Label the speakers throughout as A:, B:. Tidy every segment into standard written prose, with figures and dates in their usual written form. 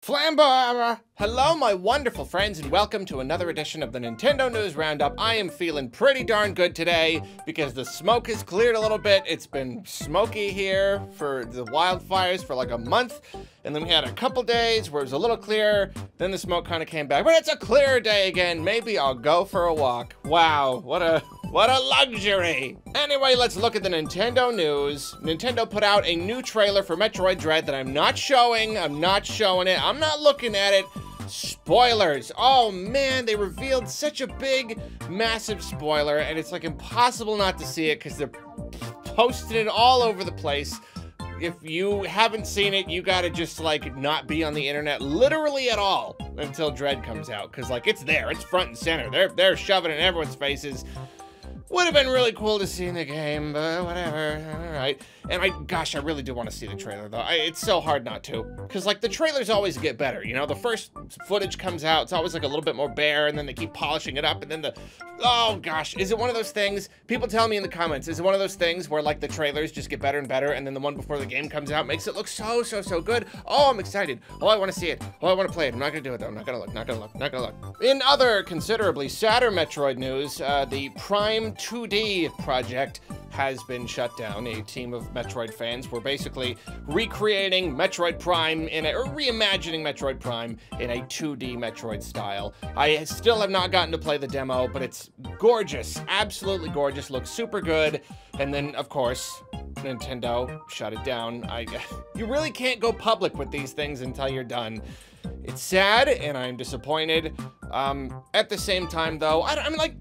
A: Flamba! Hello, my wonderful friends, and welcome to another edition of the Nintendo News Roundup. I am feeling pretty darn good today because the smoke has cleared a little bit. It's been smoky here for the wildfires for like a month, and then we had a couple days where it was a little clearer, then the smoke kind of came back, but it's a clear day again. Maybe I'll go for a walk. Wow, what a luxury! Anyway, let's look at the Nintendo news. Nintendo put out a new trailer for Metroid Dread that I'm not showing. I'm not showing it. I'm not looking at it. Spoilers. Oh man, they revealed such a big, massive spoiler, and it's like impossible not to see it because they're posting it all over the place. If you haven't seen it, you gotta just like not be on the internet literally at all until Dread comes out, because like it's there, it's front and center. They're shoving it in everyone's faces. Would have been really cool to see in the game, but whatever. All right. And gosh, I really do want to see the trailer though. It's so hard not to, because like the trailers always get better. You know, the first footage comes out, it's always like a little bit more bare, and then they keep polishing it up, and then oh gosh, is it one of those things? People tell me in the comments, is it one of those things where like the trailers just get better and better, and then the one before the game comes out makes it look so good? Oh, I'm excited. Oh, I want to see it. Oh, I want to play it. I'm not gonna do it though. I'm not gonna look. Not gonna look. In other considerably sadder Metroid news, the Prime 2D project has been shut down. A team of Metroid fans were basically recreating Metroid Prime or reimagining Metroid Prime in a 2D Metroid style. I still have not gotten to play the demo, but it's gorgeous, absolutely gorgeous, looks super good. And then, of course, Nintendo shut it down. You really can't go public with these things until you're done. It's sad, and I'm disappointed. At the same time, though, I'm not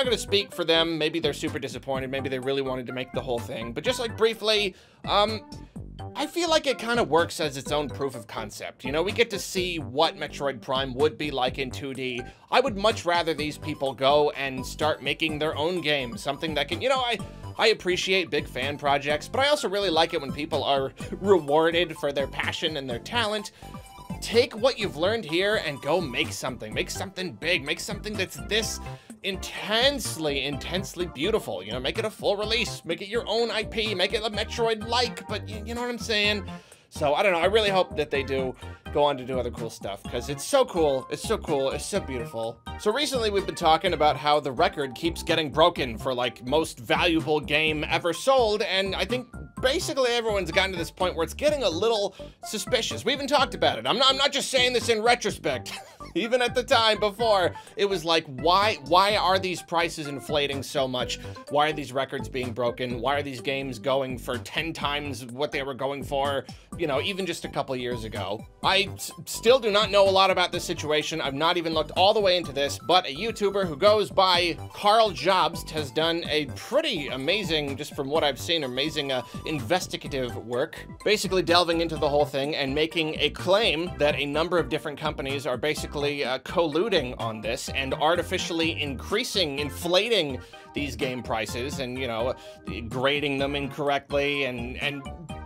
A: gonna speak for them. Maybe they're super disappointed. Maybe they really wanted to make the whole thing. But just like briefly, I feel like it kind of works as its own proof of concept. You know, we get to see what Metroid Prime would be like in 2D. I would much rather these people go and start making their own game. Something that can, you know, I appreciate big fan projects, but I also really like it when people are rewarded for their passion and their talent. Take what you've learned here and go make something. Make something big. Make something that's this intensely beautiful. You know, make it a full release. Make it your own IP. Make it a Metroid-like, but you know what I'm saying? So, I don't know. I really hope that they do go on to do other cool stuff, because it's so cool. It's so cool. It's so beautiful. So recently we've been talking about how the record keeps getting broken for like most valuable game ever sold, and I think basically everyone's gotten to this point where it's getting a little suspicious. We even talked about it. I'm not just saying this in retrospect. Even at the time before, it was like, why are these prices inflating so much? Why are these records being broken? Why are these games going for 10 times what they were going for, you know, even just a couple years ago? I still do not know a lot about this situation. I've not even looked all the way into this, but a YouTuber who goes by Carl Jobst has done a pretty amazing, just from what I've seen, amazing investigative work, basically delving into the whole thing and making a claim that a number of different companies are basically colluding on this and artificially inflating these game prices, and, you know, grading them incorrectly, and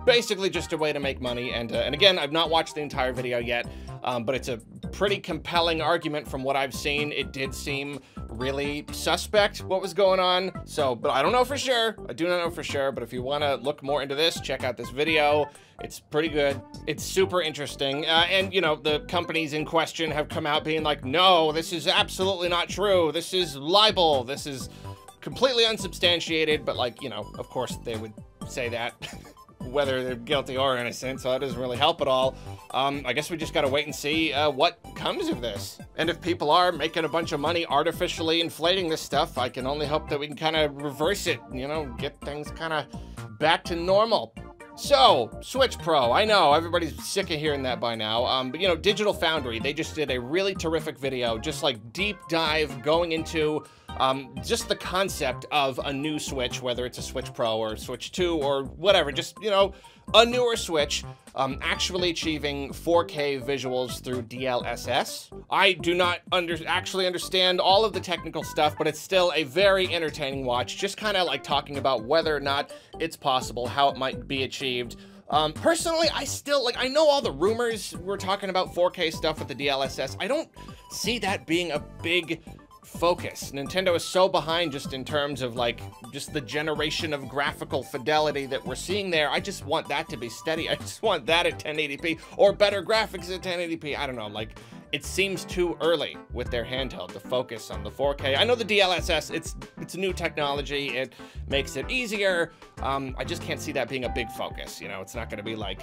A: basically just a way to make money. And again, I've not watched the entire video yet, but it's a pretty compelling argument from what I've seen. It did seem really suspect what was going on. So, but I don't know for sure. I do not know for sure, but if you want to look more into this, check out this video. It's pretty good. It's super interesting. And, you know, the companies in question have come out being like, no, this is absolutely not true. This is libel. This is completely unsubstantiated. But, like, you know, of course they would say that. Whether they're guilty or innocent, so it doesn't really help at all. I guess we just gotta wait and see what comes of this. And if people are making a bunch of money artificially inflating this stuff, I can only hope that we can kind of reverse it, you know, get things kind of back to normal. So, Switch Pro, I know, everybody's sick of hearing that by now, but you know, Digital Foundry, they just did a really terrific video, just like deep dive going into just the concept of a new Switch, whether it's a Switch Pro or Switch 2 or whatever, just, you know, a newer Switch, actually achieving 4K visuals through DLSS. I do not actually understand all of the technical stuff, but it's still a very entertaining watch, just kind of like talking about whether or not it's possible, how it might be achieved. Personally, I still, like, I know all the rumors we're talking about 4K stuff with the DLSS. I don't see that being a big focus. Nintendo is so behind just in terms of like, just the generation of graphical fidelity that we're seeing there. I just want that to be steady. I just want that at 1080p or better graphics at 1080p. I don't know, like, it seems too early with their handheld to focus on the 4K. I know the DLSS, it's new technology. It makes it easier. I just can't see that being a big focus. You know, it's not gonna be like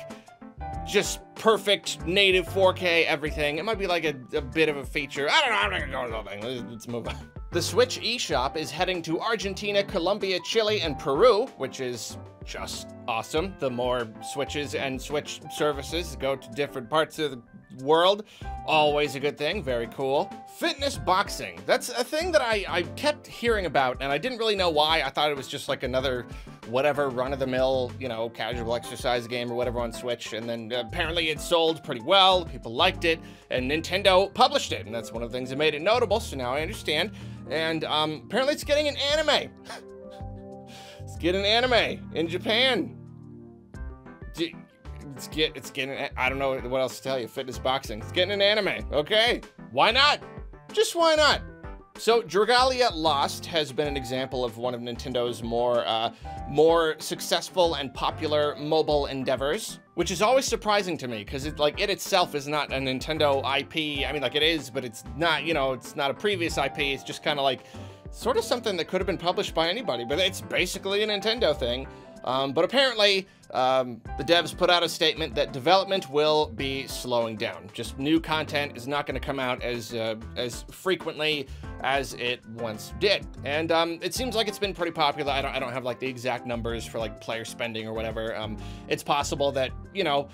A: just perfect native 4K everything. It might be like a bit of a feature. I don't know, I'm not gonna go into the whole thing. Let's move on. The Switch eShop is heading to Argentina, Colombia, Chile, and Peru, which is just awesome. The more Switches and Switch services go to different parts of the world, always a good thing. Very cool. Fitness boxing. That's a thing that I kept hearing about, and I didn't really know why. I thought it was just like another whatever run-of-the-mill, you know, casual exercise game or whatever on Switch, and then apparently it sold pretty well, people liked it, and Nintendo published it, and that's one of the things that made it notable, so now I understand. And apparently it's getting an anime. It's getting an anime in Japan. It's getting, I don't know what else to tell you. Fitness boxing. It's getting an anime. Okay. Why not? Just why not? So Dragalia Lost has been an example of one of Nintendo's more successful and popular mobile endeavors, which is always surprising to me because it itself is not a Nintendo IP. I mean, like, it is, but it's not, you know, it's not a previous IP. It's just kind of like sort of something that could have been published by anybody, but it's basically a Nintendo thing. But apparently, the devs put out a statement that development will be slowing down. Just new content is not going to come out as frequently as it once did. And it seems like it's been pretty popular. I don't have like the exact numbers for like player spending or whatever. It's possible that, you know,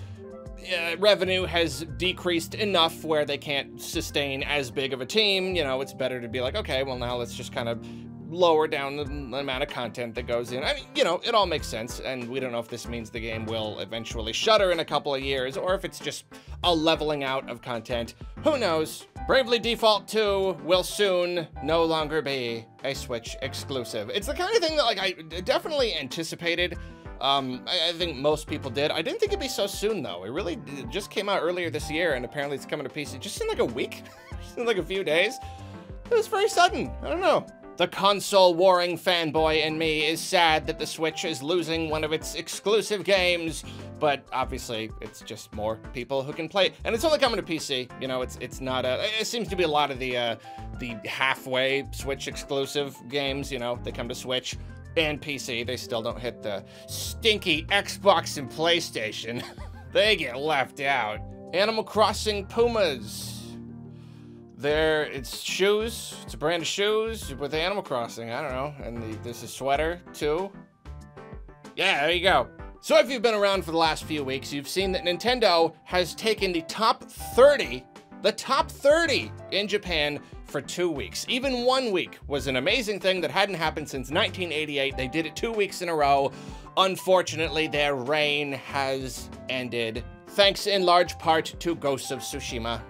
A: revenue has decreased enough where they can't sustain as big of a team. You know, it's better to be like, okay, well, now let's just kind of lower down the amount of content that goes in. I mean, you know, it all makes sense, and we don't know if this means the game will eventually shutter in a couple of years, or if it's just a leveling out of content. Who knows? Bravely Default 2 will soon no longer be a Switch exclusive. It's the kind of thing that, like, I definitely anticipated. I think most people did. I didn't think it'd be so soon, though. It just came out earlier this year, and apparently it's coming to PC just in like a week, just in like a few days. It was very sudden. I don't know. The console-warring fanboy in me is sad that the Switch is losing one of its exclusive games, but obviously it's just more people who can play it. And it's only coming to PC, you know, it's not it seems to be a lot of the halfway Switch exclusive games, you know, they come to Switch and PC, they still don't hit the stinky Xbox and PlayStation. They get left out. Animal Crossing Pumas. It's shoes. It's a brand of shoes with Animal Crossing. I don't know. And there's a sweater, too. Yeah, there you go. So if you've been around for the last few weeks, you've seen that Nintendo has taken the top 30 in Japan for 2 weeks. Even 1 week was an amazing thing that hadn't happened since 1988. They did it 2 weeks in a row. Unfortunately, their reign has ended, thanks in large part to Ghost of Tsushima.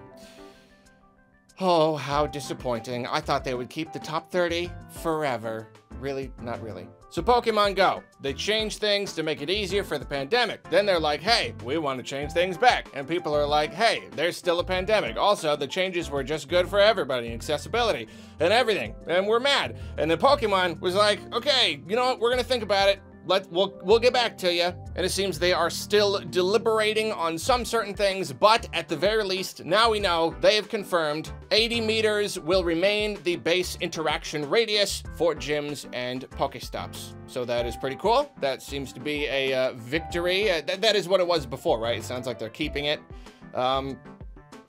A: Oh, how disappointing. I thought they would keep the top 30 forever. Really? Not really. So Pokmon GO, they changed things to make it easier for the pandemic. Then they're like, hey, we want to change things back. And people are like, hey, there's still a pandemic. Also, the changes were just good for everybody, accessibility and everything. And we're mad. And then Pokemon was like, okay, you know what? We're going to think about it. We'll get back to you. And it seems they are still deliberating on some certain things, but at the very least, now we know they have confirmed 80 meters will remain the base interaction radius for gyms and Pokestops. So that is pretty cool. That seems to be a victory. That is what it was before, right? It sounds like they're keeping it.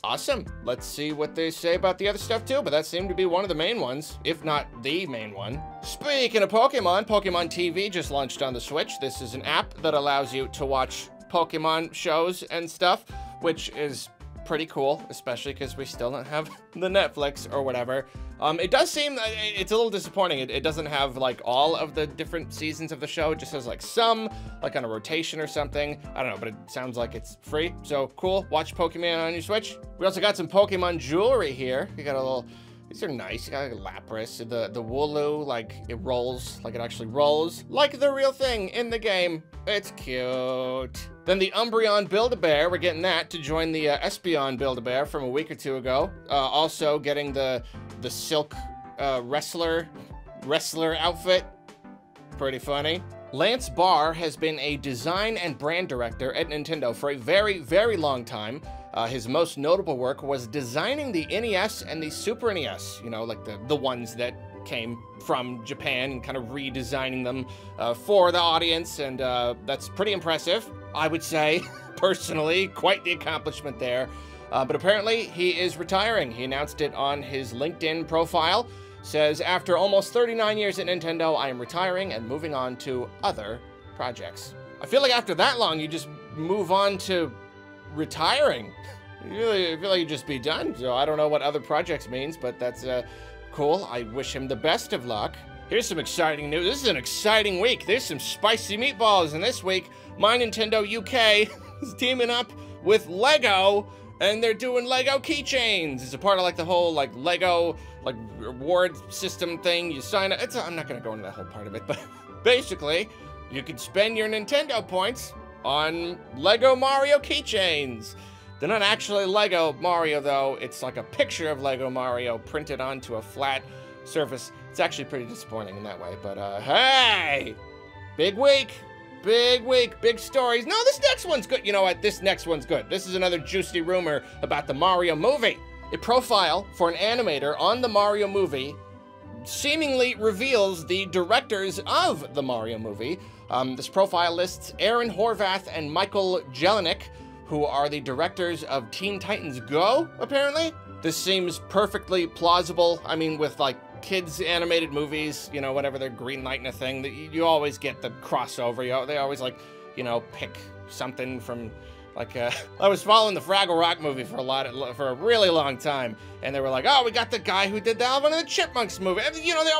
A: Awesome. Let's see what they say about the other stuff too, but that seemed to be one of the main ones, if not the main one. Speaking of Pokemon, Pokemon TV just launched on the Switch. This is an app that allows you to watch Pokemon shows and stuff, which is pretty cool, especially because we still don't have the Netflix or whatever. It does seem, it's a little disappointing. It doesn't have like all of the different seasons of the show. It just has like some, like on a rotation or something. I don't know, but it sounds like it's free. So cool, watch Pokemon on your Switch. We also got some Pokemon jewelry here. You got a little, these are nice. You got like a Lapras, the Wooloo, like it rolls, like it actually rolls, like the real thing in the game. It's cute. Then the Umbreon Build-A-Bear, we're getting that to join the Espeon Build-A-Bear from a week or two ago. Also getting the Silk wrestler outfit. Pretty funny. Lance Barr has been a design and brand director at Nintendo for a very, very long time. His most notable work was designing the NES and the Super NES, you know, like the ones that came from Japan, and kind of redesigning them for the audience, and that's pretty impressive, I would say. Personally, quite the accomplishment there. But apparently he is retiring. He announced it on his LinkedIn profile. Says, after almost 39 years at Nintendo, I am retiring and moving on to other projects. I feel like after that long, you just move on to retiring. I feel like you'd just be done. So I don't know what other projects means, but that's cool. I wish him the best of luck. Here's some exciting news. This is an exciting week. There's some spicy meatballs, and this week, My Nintendo UK is teaming up with Lego, and they're doing Lego keychains. It's a part of like the whole like Lego like reward system thing. You sign up. I'm not gonna go into that whole part of it, but basically, you can spend your Nintendo points on Lego Mario keychains. They're not actually Lego Mario though. It's like a picture of Lego Mario printed onto a flat surface. It's actually pretty disappointing in that way, but hey, big week. Big week, big stories. No, this next one's good. You know what? This next one's good. This is another juicy rumor about the Mario movie. A profile for an animator on the Mario movie seemingly reveals the directors of the Mario movie. This profile lists Aaron Horvath and Michael Jelinek, who are the directors of Teen Titans Go, apparently. This seems perfectly plausible. I mean, with like kids animated movies, you know, whenever they're greenlighting a thing, that you always get the crossover. They always like, you know, pick something from like I was following the Fraggle Rock movie for a really long time, and they were like, oh, we got the guy who did the Alvin and the Chipmunks movie. And, you know, they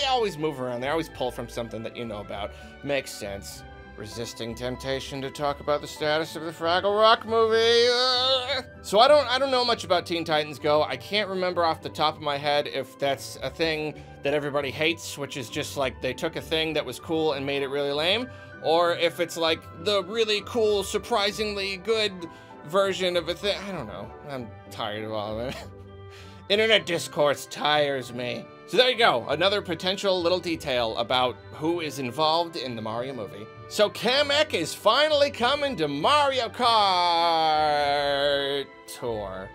A: always move around. They always pull from something that you know about. Makes sense. Resisting temptation to talk about the status of the Fraggle Rock movie. So I don't know much about Teen Titans Go. I can't remember off the top of my head if that's a thing that everybody hates, which is just like they took a thing that was cool and made it really lame, or if it's like the really cool, surprisingly good version of a thing. I don't know. I'm tired of all of it. Internet discourse tires me. So there you go, another potential little detail about who is involved in the Mario movie. So Kamek is finally coming to Mario Kart Tour.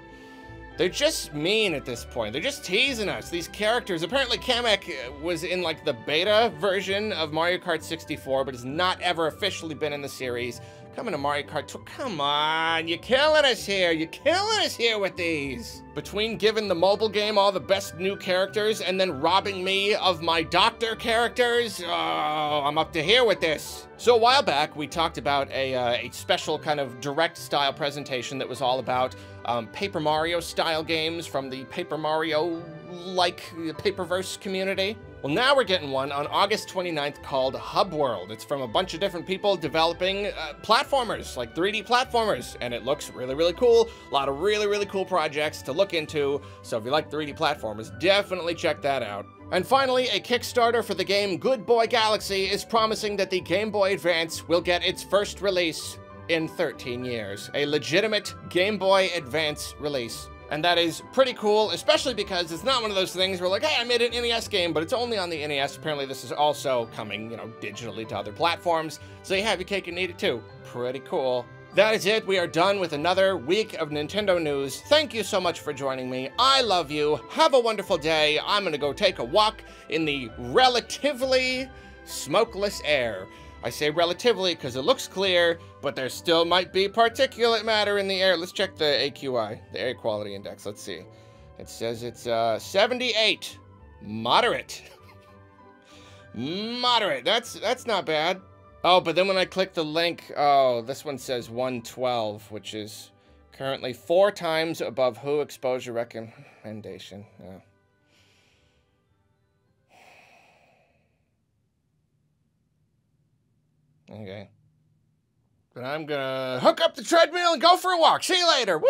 A: They're just mean at this point. They're just teasing us. These characters, apparently Kamek was in like the beta version of Mario Kart 64, but has not ever officially been in the series. Coming to Mario Kart Tour. Come on, you're killing us here. You're killing us here with these. Between giving the mobile game all the best new characters and then robbing me of my doctor characters, oh, I'm up to here with this. So a while back, we talked about a special kind of direct style presentation that was all about Paper Mario style games from the Paper Mario-like Paperverse community. Well, now we're getting one on August 29th called Hub World. It's from a bunch of different people developing platformers, like 3D platformers, and it looks really, really cool. A lot of really, really cool projects to look into, so if you like 3D platformers, definitely check that out. And finally, a Kickstarter for the game Good Boy Galaxy is promising that the Game Boy Advance will get its first release in 13 years. A legitimate Game Boy Advance release. And that is pretty cool, especially because it's not one of those things where like, hey, I made an NES game, but it's only on the NES. Apparently this is also coming, you know, digitally to other platforms. So you have your cake and eat it too. Pretty cool. That is it. We are done with another week of Nintendo news. Thank you so much for joining me. I love you. Have a wonderful day. I'm gonna go take a walk in the relatively smokeless air. I say relatively because it looks clear, but there still might be particulate matter in the air. Let's check the AQI, the Air Quality Index. Let's see. It says it's 78. Moderate. Moderate. That's not bad. Oh, but then when I click the link, oh, this one says 112, which is currently 4 times above WHO exposure recommendation. Oh. Okay. But I'm gonna hook up the treadmill and go for a walk. See you later. Woo!